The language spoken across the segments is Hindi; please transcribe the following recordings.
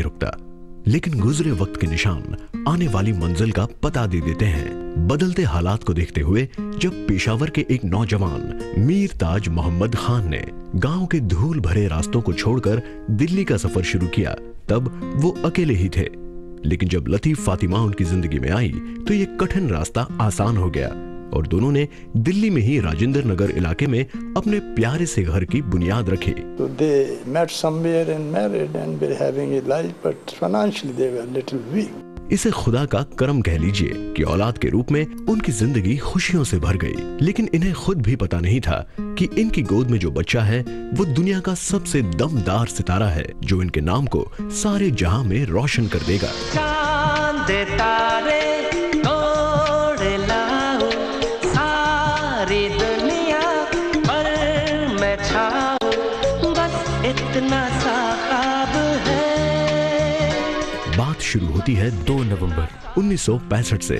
रुकता, लेकिन गुजरे वक्त के निशान आने वाली मंजिल का पता दे देते हैं। बदलते हालात को देखते हुए जब पेशावर के एक नौजवान मीर ताज मोहम्मद खान ने गांव के धूल भरे रास्तों को छोड़कर दिल्ली का सफर शुरू किया, तब वो अकेले ही थे। लेकिन जब लतीफ फातिमा उनकी जिंदगी में आई तो ये कठिन रास्ता आसान हो गया और दोनों ने दिल्ली में ही राजेंद्र नगर इलाके में अपने प्यारे से घर की बुनियाद रखी। So they met somewhere and married and were having a life, but financially they were little weak. इसे खुदा का करम कह लीजिए कि औलाद के रूप में उनकी जिंदगी खुशियों से भर गई। लेकिन इन्हें खुद भी पता नहीं था कि इनकी गोद में जो बच्चा है वो दुनिया का सबसे दमदार सितारा है, जो इनके नाम को सारे जहां में रोशन कर देगा। चांद तारे तोड़ लाऊं सारी दुनिया पर मैं छाऊं, बस इतना सा ख्वाब है। बात शुरू होती है 2 नवंबर 1965 से,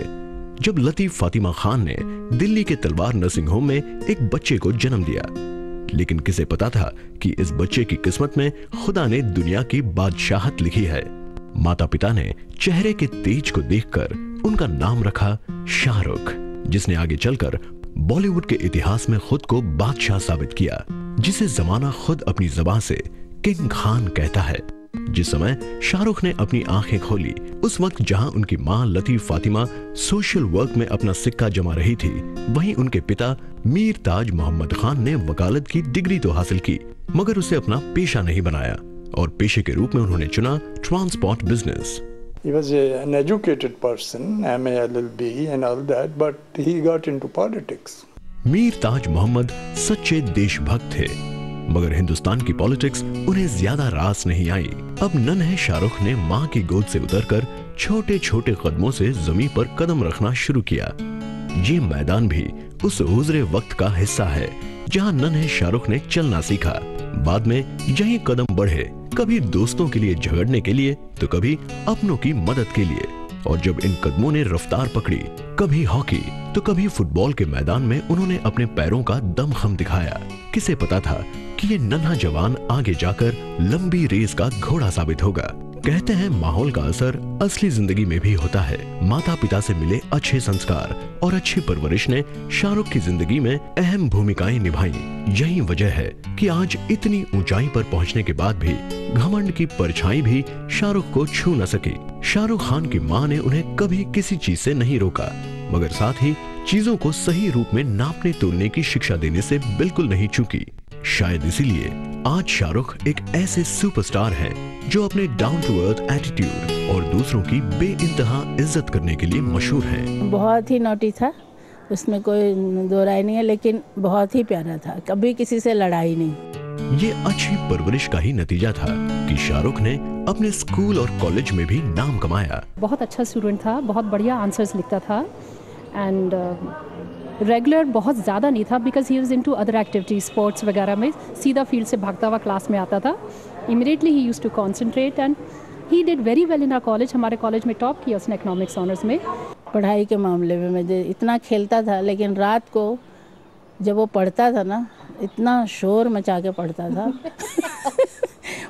जब लतीफ फातिमा खान ने दिल्ली के तलवार नर्सिंग होम में एक बच्चे को जन्म दिया। लेकिन किसे पता था कि इस बच्चे की किस्मत में खुदा ने दुनिया की बादशाहत लिखी है। माता पिता ने चेहरे के तेज को देखकर उनका नाम रखा शाहरुख, जिसने आगे चलकर बॉलीवुड के इतिहास में खुद को बादशाह साबित किया, जिसे जमाना खुद अपनी जुबान से किंग खान कहता है। जिस समय शाहरुख ने अपनी आंखें खोली, उस वक्त जहां उनकी मां लतीफ फातिमा सोशल वर्क में अपना सिक्का जमा रही थी, वहीं उनके पिता मीर ताज मोहम्मद खान ने वकालत की डिग्री तो हासिल की, मगर उसे अपना पेशा नहीं बनाया और पेशे के रूप में उन्होंने चुना transport business. He was an educated person, MA, LLB and all that, but he got into politics. Mir Taj Mohammad सच्चे देशभक्त थे, मगर हिंदुस्तान की पॉलिटिक्स उन्हें ज्यादा रास नहीं आई। अब नन्हे शाहरुख ने मां की गोद से उतरकर छोटे छोटे कदमों से जमीन पर कदम रखना शुरू किया। ये मैदान भी उस गुजरे वक्त का हिस्सा है जहां नन्हे शाहरुख ने चलना सीखा। बाद में यही कदम बढ़े, कभी दोस्तों के लिए झगड़ने के लिए तो कभी अपनों की मदद के लिए। और जब इन कदमों ने रफ्तार पकड़ी, कभी हॉकी तो कभी फुटबॉल के मैदान में उन्होंने अपने पैरों का दमखम दिखाया। किसे पता था कि ये नन्हा जवान आगे जाकर लंबी रेस का घोड़ा साबित होगा। कहते हैं माहौल का असर असली जिंदगी में भी होता है। माता पिता से मिले अच्छे संस्कार और अच्छी परवरिश ने शाहरुख की जिंदगी में अहम भूमिकाएं निभाई। यही वजह है कि आज इतनी ऊंचाई पर पहुंचने के बाद भी घमंड की परछाई भी शाहरुख को छू न सकी। शाहरुख खान की मां ने उन्हें कभी किसी चीज से नहीं रोका, मगर साथ ही चीजों को सही रूप में नापने तोलने की शिक्षा देने से बिल्कुल नहीं चूकी। शायद इसीलिए आज शाहरुख एक ऐसे सुपरस्टार हैं जो अपने डाउन टू अर्थ एटीट्यूड और दूसरों की बेइंतहा इज्जत करने के लिए मशहूर हैं। बहुत ही नोटी था, उसमें कोई दो राय नहीं है, लेकिन बहुत ही प्यारा था, कभी किसी से लड़ाई नहीं। ये अच्छी परवरिश का ही नतीजा था कि शाहरुख ने अपने स्कूल और कॉलेज में भी नाम कमाया। बहुत अच्छा स्टूडेंट था, बहुत बढ़िया आंसर्स लिखता था एंड रेगुलर बहुत ज़्यादा नहीं था, because he was into other activities, sports वगैरह में सीधा फील्ड से भागता हुआ क्लास में आता था। Immediately he used to concentrate and he did very well in our college. हमारे कॉलेज में टॉप किया उसने इकोनॉमिक्स ऑनर्स में। पढ़ाई के मामले में मैं इतना खेलता था, लेकिन रात को जब वो पढ़ता था ना, इतना शोर मचा के पढ़ता था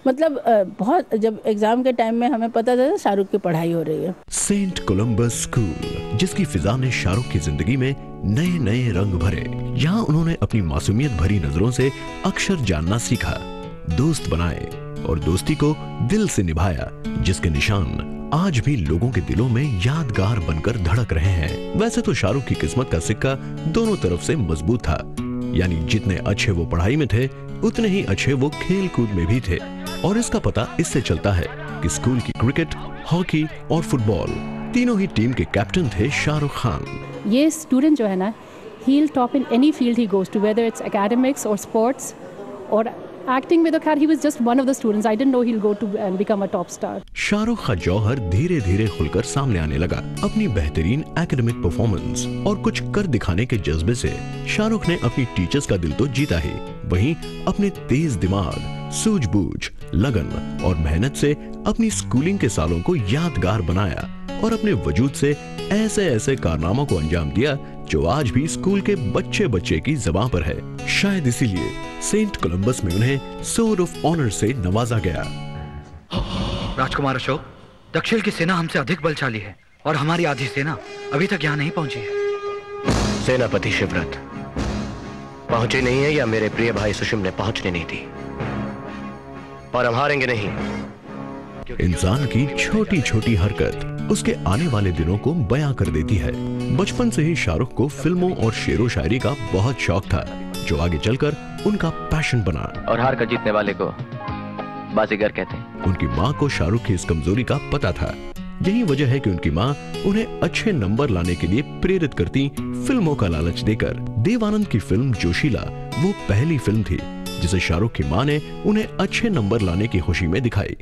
मतलब बहुत, जब एग्जाम के टाइम में हमें पता था शाहरुख की पढ़ाई हो रही है। सेंट कोलंबस स्कूल, जिसकी फिजा ने शाहरुख की जिंदगी में नए नए रंग भरे। यहाँ उन्होंने अपनी मासूमियत भरी नजरों से अक्षर जानना सीखा, दोस्त बनाए और दोस्ती को दिल से निभाया, जिसके निशान आज भी लोगों के दिलों में यादगार बनकर धड़क रहे हैं। वैसे तो शाहरुख की किस्मत का सिक्का दोनों तरफ से मजबूत था, यानी जितने अच्छे वो पढ़ाई में थे उतने ही अच्छे वो खेल कूद में भी थे। और इसका पता इससे चलता है कि स्कूल की क्रिकेट, हॉकी और फुटबॉल तीनों ही टीम के कैप्टन थे शाहरुख खान। ये स्टूडेंट जो है ना, he will top in any field he goes to, whether it's academics or sports or acting with a cat. He was just one of the students. I didn't know he'll go to and become a top star. Shahrukh का जौहर धीरे धीरे खुलकर सामने आने लगा। अपनी बेहतरीन एकेडमिक परफॉर्मेंस और कुछ कर दिखाने के जज्बे से शाहरुख ने अपनी टीचर्स का दिल तो जीता ही, वहीं अपने तेज दिमाग, सूझबूझ, लगन और मेहनत से अपनी स्कूलिंग के सालों को यादगार बनाया और अपने वजूद से ऐसे ऐसे कारनामों को अंजाम दिया जो आज भी स्कूल के बच्चे बच्चे की ज़बान पर है। शायद इसीलिए सेंट कोलंबस में उन्हें सोर्ड ऑफ ऑनर से नवाजा गया। राजकुमार अशोक, दक्षिण की सेना हमसे अधिक बलशाली है और हमारी आधी सेना अभी तक यहाँ नहीं पहुंची है। सेनापति शिवव्रत पहुंची नहीं है या मेरे प्रिय भाई सुषुम्न ने पहुंचने नहीं दी, पर हम हारेंगे नहीं। इंसान की छोटी छोटी हरकत उसके आने वाले दिनों को बयां कर देती है। बचपन से ही शाहरुख को फिल्मों और शेरो शायरी का बहुत शौक था, जो आगे चलकर उनका पैशन बना। और हार कर जीतने वाले को बाजीगर कहते हैं। उनकी माँ को शाहरुख की इस कमजोरी का पता था। यही वजह है कि उनकी माँ उन्हें अच्छे नंबर लाने के लिए प्रेरित करती फिल्मों का लालच देकर। देव आनंद की फिल्म जोशीला वो पहली फिल्म थी जिसे शाहरुख की माँ ने उन्हें अच्छे नंबर लाने की खुशी में दिखाई।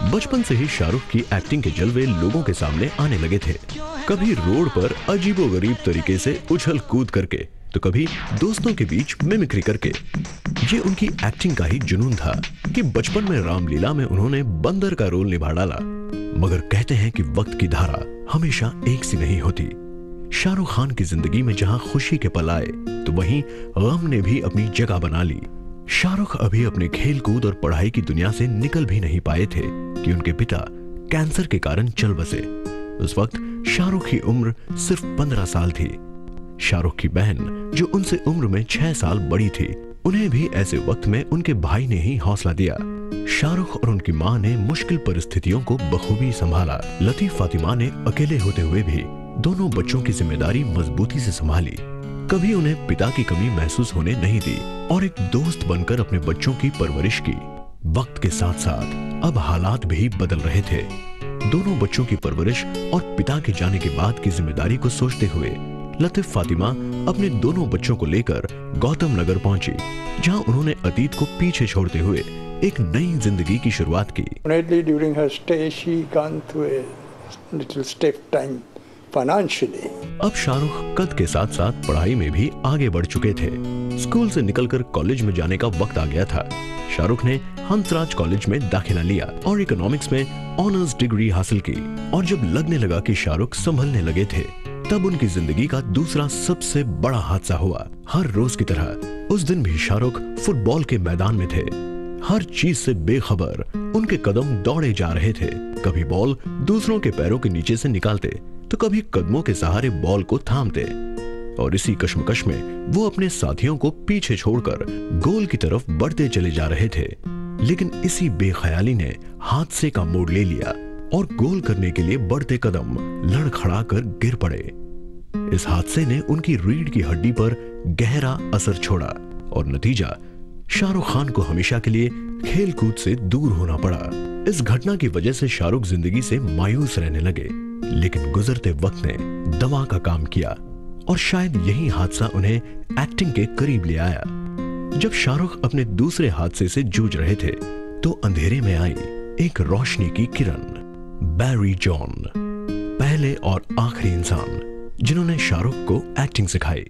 बचपन से ही शाहरुख की एक्टिंग के जलवे लोगों के सामने आने लगे थे। कभी रोड पर अजीबोगरीब तरीके से उछल कूद करके, तो कभी दोस्तों के बीच मिमिक्री करके। ये उनकी एक्टिंग का ही जुनून था कि बचपन में रामलीला में उन्होंने बंदर का रोल निभा डाला। मगर कहते हैं कि वक्त की धारा हमेशा एक सी नहीं होती। शाहरुख खान की जिंदगी में जहां खुशी के पल आए, तो वहीं गम ने भी अपनी जगह बना ली। शाहरुख अभी अपने खेल कूद और पढ़ाई की दुनिया से निकल भी नहीं पाए थे कि उनके पिता कैंसर के कारण चल बसे। उस वक्त शाहरुख की उम्र सिर्फ 15 साल थी। शाहरुख की बहन, जो उनसे उम्र में 6 साल बड़ी थी, उन्हें भी ऐसे वक्त में उनके भाई ने ही हौसला दिया। शाहरुख और उनकी माँ ने मुश्किल परिस्थितियों को बखूबी संभाला। लतीफ फातिमा ने अकेले होते हुए भी दोनों बच्चों की जिम्मेदारी मजबूती से संभाली। कभी उन्हें पिता की कमी महसूस होने नहीं दी और एक दोस्त बनकर अपने बच्चों की परवरिश की। वक्त के साथ साथ अब हालात भी बदल रहे थे। दोनों बच्चों की परवरिश और पिता के जाने के बाद की जिम्मेदारी को सोचते हुए लतीफ फातिमा अपने दोनों बच्चों को लेकर गौतम नगर पहुंची, जहां उन्होंने अतीत को पीछे छोड़ते हुए एक नई जिंदगी की शुरुआत की। During her stay, she gone through a little stiff time financially. अब शाहरुख कद के साथ साथ पढ़ाई में भी आगे बढ़ चुके थे। स्कूल से निकलकर कॉलेज में जाने का वक्त आ गया था। शाहरुख ने हंसराज कॉलेज में दाखिला लिया और इकोनॉमिक्स में ऑनर्स डिग्री हासिल की। और जब लगने लगा कि शाहरुख संभलने लगे थे, तब उनकी जिंदगी का दूसरा सबसे बड़ा हादसा हुआ। हर रोज की तरह उस दिन भी शाहरुख फुटबॉल के मैदान में थे। हर चीज से बेखबर उनके कदम दौड़े जा रहे थे। कभी बॉल दूसरों के पैरों के नीचे से निकालते, तो कभी कदमों के सहारे बॉल को थामते। और इसी कश्मकश में वो अपने साथियों को पीछे छोड़कर गोल की तरफ बढ़ते चले जा रहे थे। लेकिन इसी बेख्याली ने हादसे का मोड़ ले लिया और गोल करने के लिए बढ़ते कदम लड़खड़ाकर गिर पड़े। इस हादसे ने उनकी रीढ़ की हड्डी पर गहरा असर छोड़ा और नतीजा शाहरुख खान को हमेशा के लिए खेल कूद से दूर होना पड़ा। इस घटना की वजह से शाहरुख जिंदगी से मायूस रहने लगे, लेकिन गुजरते वक्त ने दवा का काम किया और शायद यही हादसा उन्हें एक्टिंग के करीब ले आया। जब शाहरुख अपने दूसरे हादसे से जूझ रहे थे, तो अंधेरे में आई एक रोशनी की किरण। बैरी जॉन, पहले और आखिरी इंसान जिन्होंने शाहरुख को एक्टिंग सिखाई।